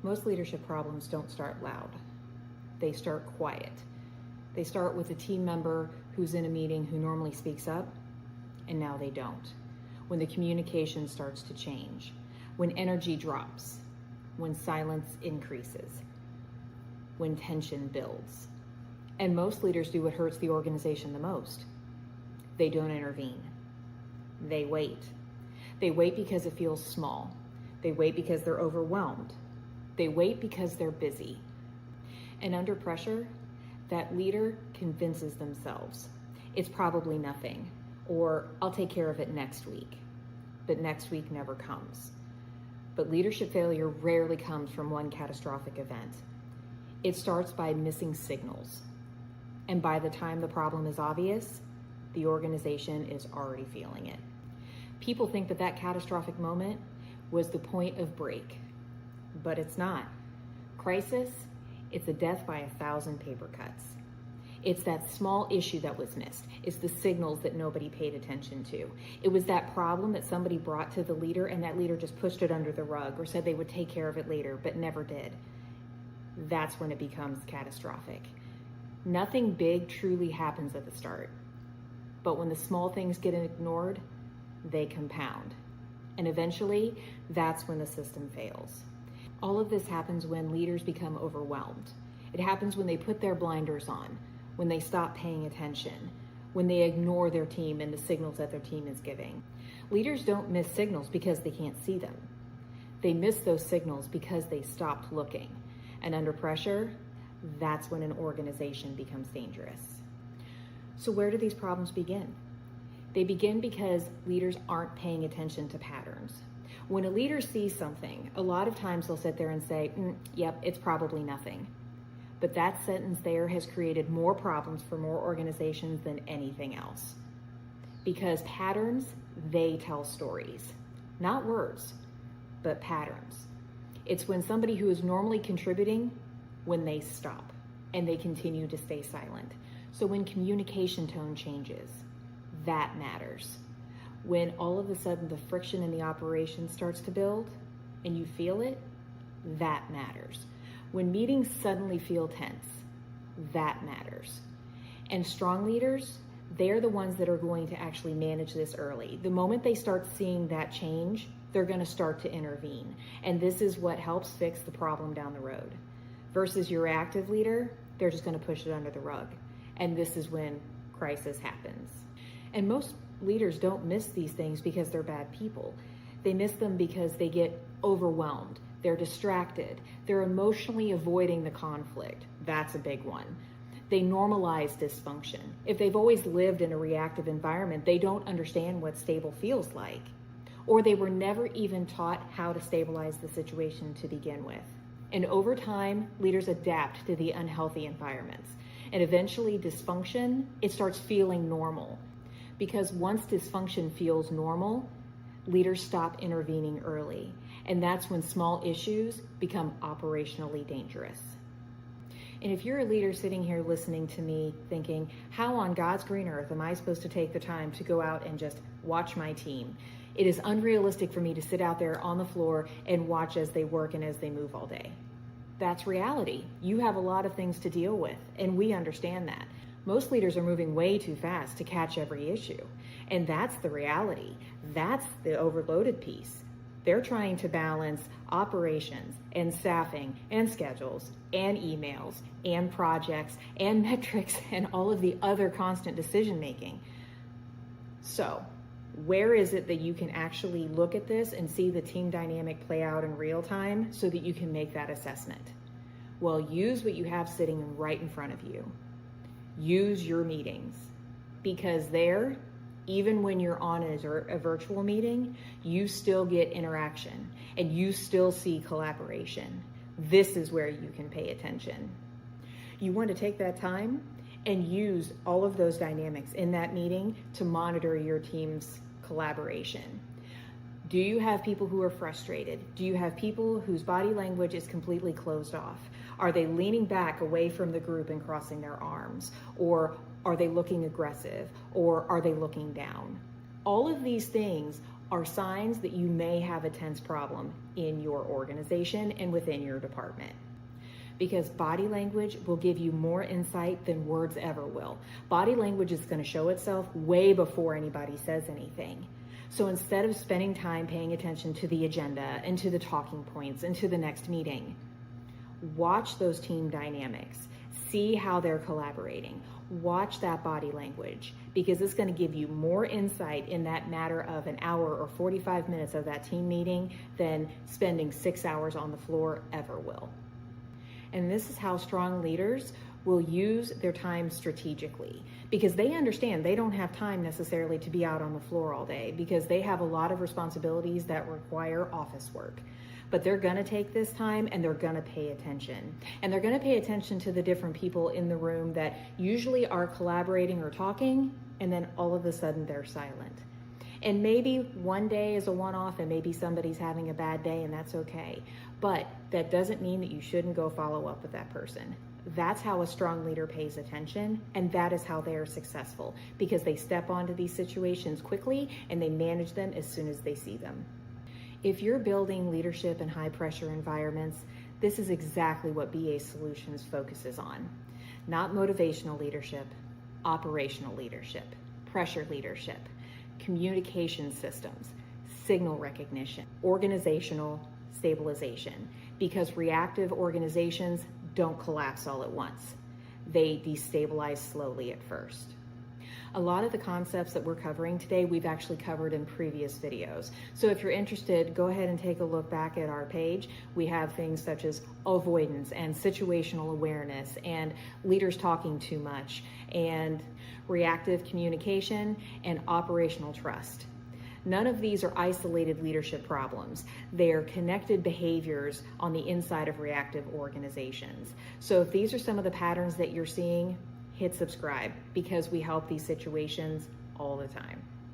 Most leadership problems don't start loud. They start quiet. They start with a team member who's in a meeting who normally speaks up, and now they don't. When the communication starts to change, when energy drops, when silence increases, when tension builds. And most leaders do what hurts the organization the most. They don't intervene. They wait. They wait because it feels small. They wait because they're overwhelmed. They wait because they're busy. And under pressure, that leader convinces themselves it's probably nothing, or I'll take care of it next week. But next week never comes. But leadership failure rarely comes from one catastrophic event. It starts by missing signals. And by the time the problem is obvious, the organization is already feeling it. People think that that catastrophic moment was the point of break, but it's not. Crisis, it's a death by 1,000 paper cuts. It's that small issue that was missed. It's the signals that nobody paid attention to. It was that problem that somebody brought to the leader and that leader just pushed it under the rug or said they would take care of it later, but never did. That's when it becomes catastrophic. Nothing big truly happens at the start, but when the small things get ignored, they compound. And eventually, that's when the system fails. All of this happens when leaders become overwhelmed. It happens when they put their blinders on, when they stop paying attention, when they ignore their team and the signals that their team is giving. Leaders don't miss signals because they can't see them. They miss those signals because they stopped looking. And under pressure, that's when an organization becomes dangerous. So where do these problems begin? They begin because leaders aren't paying attention to patterns. When a leader sees something, a lot of times they'll sit there and say, yep, it's probably nothing. But that sentence there has created more problems for more organizations than anything else. Because patterns, they tell stories. Not words, but patterns. It's when somebody who is normally contributing, when they stop and they continue to stay silent. So when communication tone changes, that matters. When all of a sudden the friction in the operation starts to build and you feel it, that matters. When meetings suddenly feel tense, that matters. And strong leaders, they're the ones that are going to actually manage this early. The moment they start seeing that change, they're going to start to intervene. And this is what helps fix the problem down the road. Versus your reactive leader, they're just going to push it under the rug. And this is when crisis happens. And most leaders don't miss these things because they're bad people. They miss them because they get overwhelmed. They're distracted. They're emotionally avoiding the conflict. That's a big one. They normalize dysfunction. If they've always lived in a reactive environment, they don't understand what stable feels like. Or they were never even taught how to stabilize the situation to begin with. And over time, leaders adapt to the unhealthy environments. And eventually dysfunction, it starts feeling normal. Because once dysfunction feels normal, leaders stop intervening early. And that's when small issues become operationally dangerous. And if you're a leader sitting here listening to me thinking, how on God's green earth am I supposed to take the time to go out and just watch my team? It is unrealistic for me to sit out there on the floor and watch as they work and as they move all day. That's reality. You have a lot of things to deal with, and we understand that. Most leaders are moving way too fast to catch every issue. And that's the reality. That's the overloaded piece. They're trying to balance operations and staffing and schedules and emails and projects and metrics and all of the other constant decision making. So, where is it that you can actually look at this and see the team dynamic play out in real time so that you can make that assessment? Well, use what you have sitting right in front of you. Use your meetings, because there, even when you're on a virtual meeting, you still get interaction and you still see collaboration. This is where you can pay attention. You want to take that time and use all of those dynamics in that meeting to monitor your team's collaboration. Do you have people who are frustrated? Do you have people whose body language is completely closed off? Are they leaning back away from the group and crossing their arms? Or are they looking aggressive? Or are they looking down? All of these things are signs that you may have a tense problem in your organization and within your department. Because body language will give you more insight than words ever will. Body language is going to show itself way before anybody says anything. So instead of spending time paying attention to the agenda and to the talking points and to the next meeting, watch those team dynamics. See how they're collaborating. Watch that body language, because it's going to give you more insight in that matter of an hour or 45 minutes of that team meeting than spending 6 hours on the floor ever will. And this is how strong leaders will use their time strategically, because they understand they don't have time necessarily to be out on the floor all day, because they have a lot of responsibilities that require office work. But they're going to take this time and they're going to pay attention. And they're going to pay attention to the different people in the room that usually are collaborating or talking, and then all of a sudden they're silent. And maybe one day is a one-off and maybe somebody's having a bad day, and that's okay. But that doesn't mean that you shouldn't go follow up with that person. That's how a strong leader pays attention, and that is how they are successful, because they step onto these situations quickly and they manage them as soon as they see them. If you're building leadership in high pressure environments, this is exactly what BA Solutions focuses on. Not motivational leadership, operational leadership, pressure leadership, communication systems, signal recognition, organizational stabilization, because reactive organizations don't collapse all at once. They destabilize slowly at first. A lot of the concepts that we're covering today, we've actually covered in previous videos. So if you're interested, go ahead and take a look back at our page. We have things such as avoidance and situational awareness and leaders talking too much and reactive communication and operational trust. None of these are isolated leadership problems. They are connected behaviors on the inside of reactive organizations. So if these are some of the patterns that you're seeing, hit subscribe, because we help these situations all the time.